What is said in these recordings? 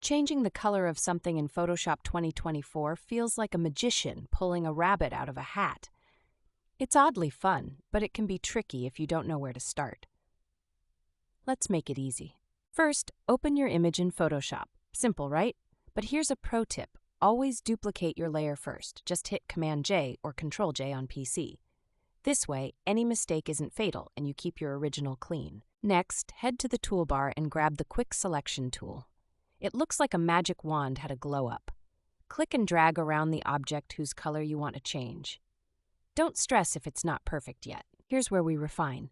Changing the color of something in Photoshop 2024 feels like a magician pulling a rabbit out of a hat. It's oddly fun, but it can be tricky if you don't know where to start. Let's make it easy. First, open your image in Photoshop. Simple, right? But here's a pro tip. Always duplicate your layer first. Just hit Command-J or Control-J on PC. This way, any mistake isn't fatal and you keep your original clean. Next, head to the toolbar and grab the Quick Selection tool. It looks like a magic wand had a glow-up. Click and drag around the object whose color you want to change. Don't stress if it's not perfect yet. Here's where we refine.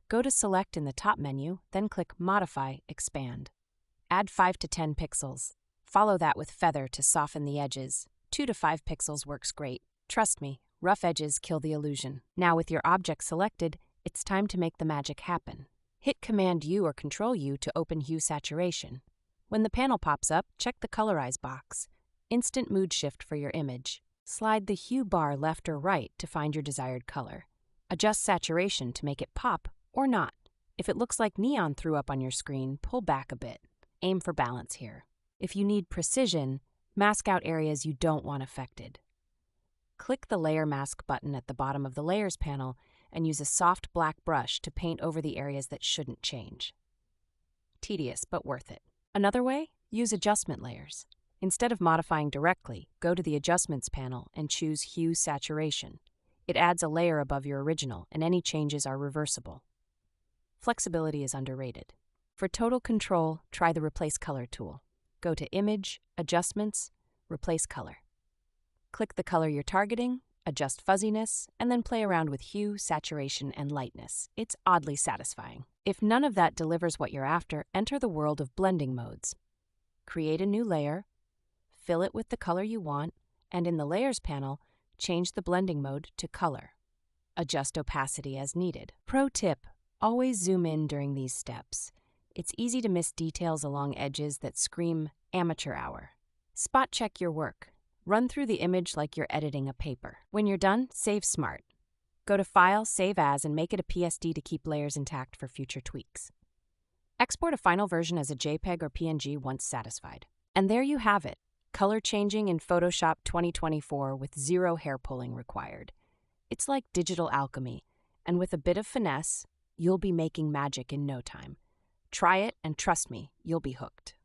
Go to Select in the top menu, then click Modify, Expand. Add 5 to 10 pixels. Follow that with Feather to soften the edges. 2 to 5 pixels works great. Trust me, rough edges kill the illusion. Now with your object selected, it's time to make the magic happen. Hit Command-U or Control-U to open Hue Saturation. When the panel pops up, check the Colorize box. Instant mood shift for your image. Slide the hue bar left or right to find your desired color. Adjust saturation to make it pop or not. If it looks like neon threw up on your screen, pull back a bit. Aim for balance here. If you need precision, mask out areas you don't want affected. Click the Layer Mask button at the bottom of the Layers panel and use a soft black brush to paint over the areas that shouldn't change. Tedious, but worth it. Another way? Use adjustment layers. Instead of modifying directly, go to the Adjustments panel and choose Hue Saturation. It adds a layer above your original, and any changes are reversible. Flexibility is underrated. For total control, try the Replace Color tool. Go to Image, Adjustments, Replace Color. Click the color you're targeting, adjust fuzziness, and then play around with hue, saturation, and lightness. It's oddly satisfying. If none of that delivers what you're after, enter the world of blending modes. Create a new layer, fill it with the color you want, and in the Layers panel, change the blending mode to Color. Adjust opacity as needed. Pro tip, always zoom in during these steps. It's easy to miss details along edges that scream amateur hour. Spot check your work. Run through the image like you're editing a paper. When you're done, save smart. Go to File, Save As, and make it a PSD to keep layers intact for future tweaks. Export a final version as a JPEG or PNG once satisfied. And there you have it. Color changing in Photoshop 2024 with zero hair pulling required. It's like digital alchemy, and with a bit of finesse, you'll be making magic in no time. Try it, and trust me, you'll be hooked.